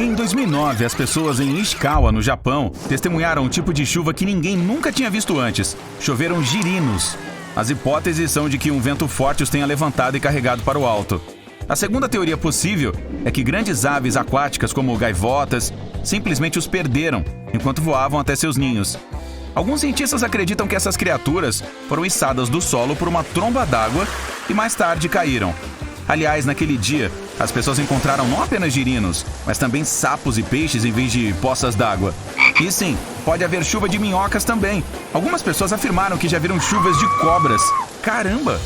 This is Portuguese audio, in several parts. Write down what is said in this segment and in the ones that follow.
Em 2009, as pessoas em Ishikawa, no Japão, testemunharam um tipo de chuva que ninguém nunca tinha visto antes. Choveram girinos. As hipóteses são de que um vento forte os tenha levantado e carregado para o alto. A segunda teoria possível é que grandes aves aquáticas, como gaivotas, simplesmente os perderam enquanto voavam até seus ninhos. Alguns cientistas acreditam que essas criaturas foram içadas do solo por uma tromba d'água e mais tarde caíram. Aliás, naquele dia, as pessoas encontraram não apenas girinos, mas também sapos e peixes em vez de poças d'água. E sim, pode haver chuva de minhocas também. Algumas pessoas afirmaram que já viram chuvas de cobras. Caramba!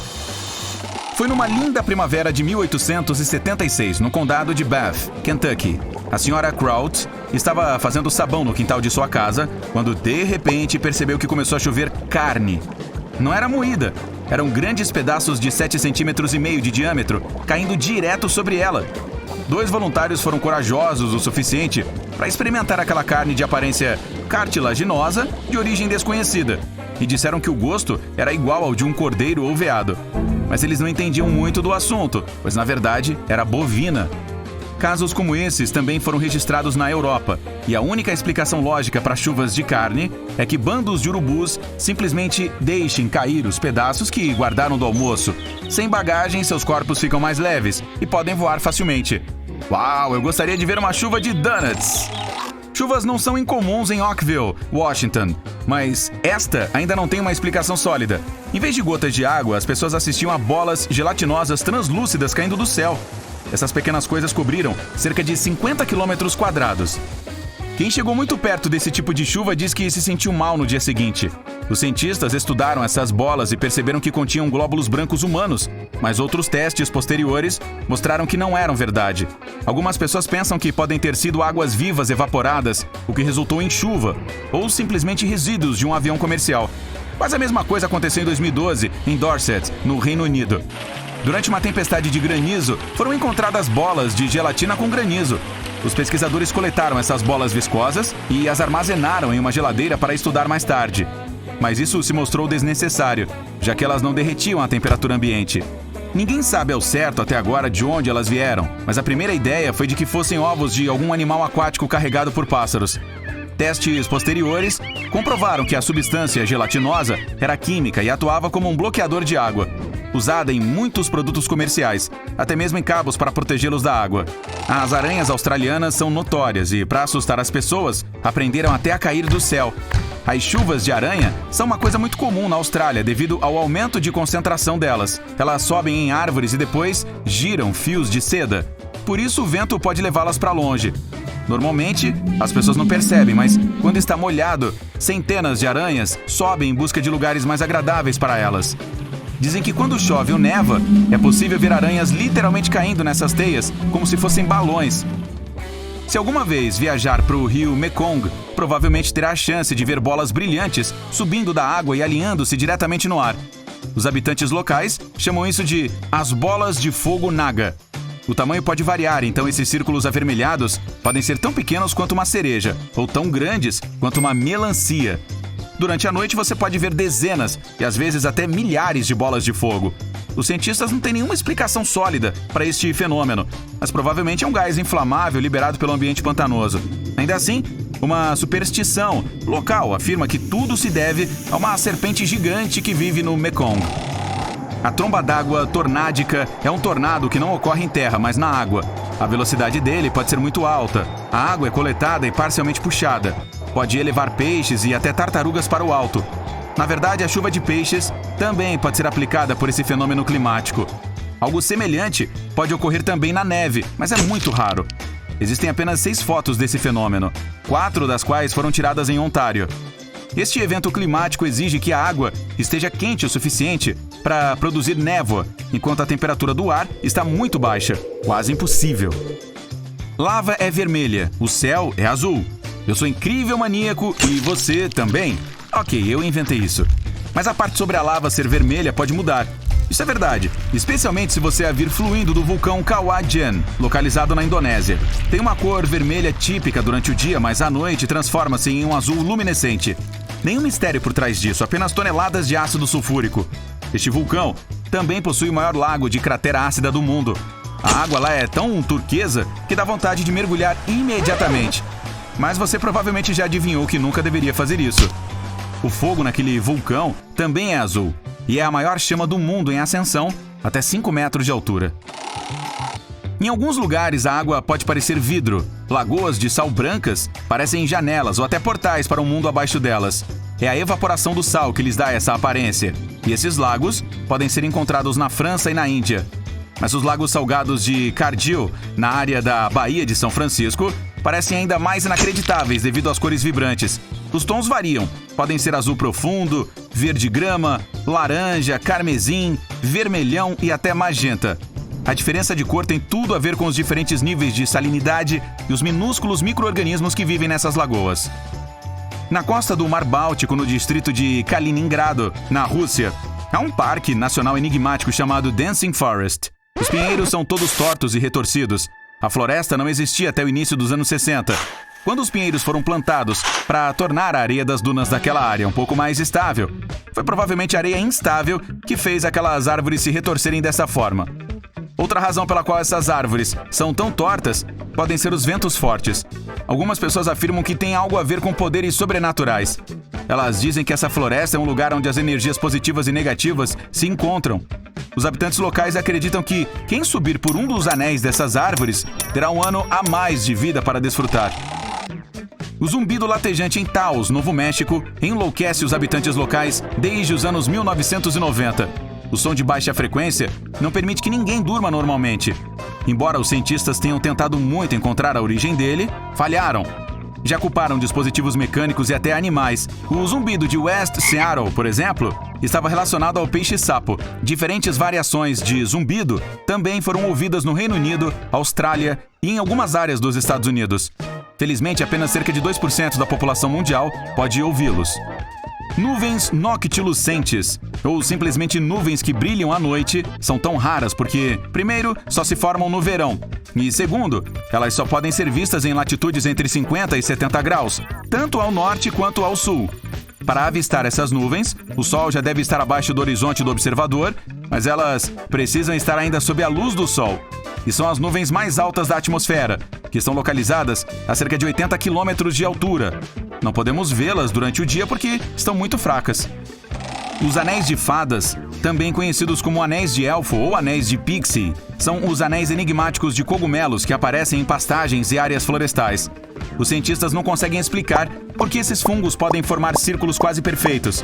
Foi numa linda primavera de 1876, no condado de Bath, Kentucky. A senhora Kraut estava fazendo sabão no quintal de sua casa, quando de repente percebeu que começou a chover carne. Não era moída, eram grandes pedaços de 7,5 centímetros de diâmetro, caindo direto sobre ela. 2 voluntários foram corajosos o suficiente para experimentar aquela carne de aparência cartilaginosa de origem desconhecida, e disseram que o gosto era igual ao de um cordeiro ou veado. Mas eles não entendiam muito do assunto, pois na verdade era bovina. Casos como esses também foram registrados na Europa, e a única explicação lógica para chuvas de carne é que bandos de urubus simplesmente deixem cair os pedaços que guardaram do almoço. Sem bagagem, seus corpos ficam mais leves e podem voar facilmente. Uau, eu gostaria de ver uma chuva de donuts! Chuvas não são incomuns em Oakville, Washington, mas esta ainda não tem uma explicação sólida. Em vez de gotas de água, as pessoas assistiam a bolas gelatinosas translúcidas caindo do céu. Essas pequenas coisas cobriram cerca de 50 quilômetros quadrados. Quem chegou muito perto desse tipo de chuva diz que se sentiu mal no dia seguinte. Os cientistas estudaram essas bolas e perceberam que continham glóbulos brancos humanos, mas outros testes posteriores mostraram que não eram verdade. Algumas pessoas pensam que podem ter sido águas vivas evaporadas, o que resultou em chuva, ou simplesmente resíduos de um avião comercial. Quase a mesma coisa aconteceu em 2012, em Dorset, no Reino Unido. Durante uma tempestade de granizo, foram encontradas bolas de gelatina com granizo. Os pesquisadores coletaram essas bolas viscosas e as armazenaram em uma geladeira para estudar mais tarde. Mas isso se mostrou desnecessário, já que elas não derretiam a temperatura ambiente. Ninguém sabe ao certo até agora de onde elas vieram, mas a primeira ideia foi de que fossem ovos de algum animal aquático carregado por pássaros. Testes posteriores comprovaram que a substância gelatinosa era química e atuava como um bloqueador de água, usada em muitos produtos comerciais, até mesmo em cabos para protegê-los da água. As aranhas australianas são notórias e, para assustar as pessoas, aprenderam até a cair do céu. As chuvas de aranha são uma coisa muito comum na Austrália devido ao aumento de concentração delas. Elas sobem em árvores e depois giram fios de seda. Por isso o vento pode levá-las para longe. Normalmente, as pessoas não percebem, mas quando está molhado, centenas de aranhas sobem em busca de lugares mais agradáveis para elas. Dizem que quando chove ou neva, é possível ver aranhas literalmente caindo nessas teias, como se fossem balões. Se alguma vez viajar para o rio Mekong, provavelmente terá a chance de ver bolas brilhantes subindo da água e alinhando-se diretamente no ar. Os habitantes locais chamam isso de as bolas de fogo Naga. O tamanho pode variar, então esses círculos avermelhados podem ser tão pequenos quanto uma cereja, ou tão grandes quanto uma melancia. Durante a noite você pode ver dezenas e às vezes até milhares de bolas de fogo. Os cientistas não têm nenhuma explicação sólida para este fenômeno, mas provavelmente é um gás inflamável liberado pelo ambiente pantanoso. Ainda assim, uma superstição local afirma que tudo se deve a uma serpente gigante que vive no Mekong. A tromba d'água tornádica é um tornado que não ocorre em terra, mas na água. A velocidade dele pode ser muito alta. A água é coletada e parcialmente puxada. Pode elevar peixes e até tartarugas para o alto. Na verdade, a chuva de peixes também pode ser aplicada por esse fenômeno climático. Algo semelhante pode ocorrer também na neve, mas é muito raro. Existem apenas 6 fotos desse fenômeno, 4 das quais foram tiradas em Ontário. Este evento climático exige que a água esteja quente o suficiente para produzir névoa, enquanto a temperatura do ar está muito baixa, quase impossível. Lava é vermelha, o céu é azul. Eu sou incrível maníaco e você também? Ok, eu inventei isso. Mas a parte sobre a lava ser vermelha pode mudar. Isso é verdade, especialmente se você a vir fluindo do vulcão Kawah Jan, localizado na Indonésia. Tem uma cor vermelha típica durante o dia, mas à noite transforma-se em um azul luminescente. Nenhum mistério por trás disso, apenas toneladas de ácido sulfúrico. Este vulcão também possui o maior lago de cratera ácida do mundo. A água lá é tão turquesa que dá vontade de mergulhar imediatamente. Mas você provavelmente já adivinhou que nunca deveria fazer isso. O fogo naquele vulcão também é azul e é a maior chama do mundo em ascensão, até 5 metros de altura. Em alguns lugares a água pode parecer vidro. Lagoas de sal brancas parecem janelas ou até portais para um mundo abaixo delas. É a evaporação do sal que lhes dá essa aparência. E esses lagos podem ser encontrados na França e na Índia. Mas os lagos salgados de Cardiel, na área da Baía de São Francisco, parecem ainda mais inacreditáveis devido às cores vibrantes. Os tons variam. Podem ser azul profundo, verde grama, laranja, carmesim, vermelhão e até magenta. A diferença de cor tem tudo a ver com os diferentes níveis de salinidade e os minúsculos micro-organismos que vivem nessas lagoas. Na costa do Mar Báltico, no distrito de Kaliningrado, na Rússia, há um parque nacional enigmático chamado Dancing Forest. Os pinheiros são todos tortos e retorcidos. A floresta não existia até o início dos anos 60, quando os pinheiros foram plantados para tornar a areia das dunas daquela área um pouco mais estável. Foi provavelmente a areia instável que fez aquelas árvores se retorcerem dessa forma. Outra razão pela qual essas árvores são tão tortas podem ser os ventos fortes. Algumas pessoas afirmam que tem algo a ver com poderes sobrenaturais. Elas dizem que essa floresta é um lugar onde as energias positivas e negativas se encontram. Os habitantes locais acreditam que quem subir por um dos anéis dessas árvores terá um ano a mais de vida para desfrutar. O zumbido latejante em Taos, Novo México, enlouquece os habitantes locais desde os anos 1990. O som de baixa frequência não permite que ninguém durma normalmente. Embora os cientistas tenham tentado muito encontrar a origem dele, falharam. Já culparam dispositivos mecânicos e até animais. O zumbido de West Seattle, por exemplo, estava relacionado ao peixe-sapo. Diferentes variações de zumbido também foram ouvidas no Reino Unido, Austrália e em algumas áreas dos Estados Unidos. Felizmente, apenas cerca de 2% da população mundial pode ouvi-los. Nuvens noctilucentes, ou simplesmente nuvens que brilham à noite, são tão raras porque, primeiro, só se formam no verão, e segundo, elas só podem ser vistas em latitudes entre 50 e 70 graus, tanto ao norte quanto ao sul. Para avistar essas nuvens, o sol já deve estar abaixo do horizonte do observador, mas elas precisam estar ainda sob a luz do sol. E são as nuvens mais altas da atmosfera, que estão localizadas a cerca de 80 quilômetros de altura. Não podemos vê-las durante o dia porque estão muito fracas. Os anéis de fadas, também conhecidos como anéis de elfo ou anéis de pixie, são os anéis enigmáticos de cogumelos que aparecem em pastagens e áreas florestais. Os cientistas não conseguem explicar por que esses fungos podem formar círculos quase perfeitos.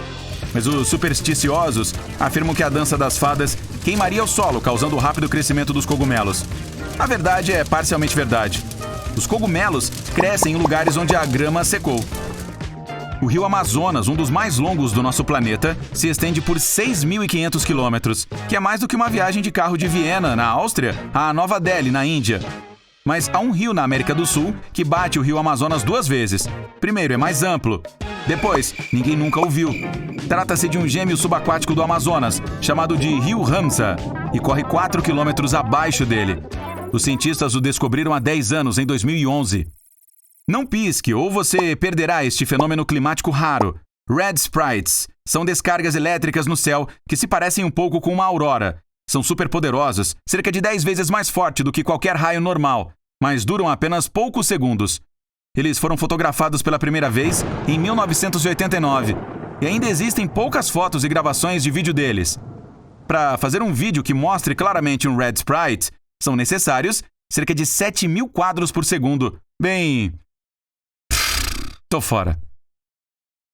Mas os supersticiosos afirmam que a dança das fadas queimaria o solo, causando o rápido crescimento dos cogumelos. A verdade é parcialmente verdade. Os cogumelos crescem em lugares onde a grama secou. O rio Amazonas, um dos mais longos do nosso planeta, se estende por 6.500 quilômetros, que é mais do que uma viagem de carro de Viena, na Áustria, a Nova Delhi, na Índia. Mas há um rio na América do Sul que bate o rio Amazonas 2 vezes. Primeiro, é mais amplo. Depois, ninguém nunca ouviu. Trata-se de um gêmeo subaquático do Amazonas, chamado de Rio Ramsar, e corre 4 quilômetros abaixo dele. Os cientistas o descobriram há 10 anos, em 2011. Não pisque ou você perderá este fenômeno climático raro. Red Sprites são descargas elétricas no céu que se parecem um pouco com uma aurora. São superpoderosos, cerca de 10 vezes mais forte do que qualquer raio normal, mas duram apenas poucos segundos. Eles foram fotografados pela primeira vez em 1989 e ainda existem poucas fotos e gravações de vídeo deles. Para fazer um vídeo que mostre claramente um Red Sprite, são necessários cerca de 7.000 quadros por segundo. Bem... tô fora.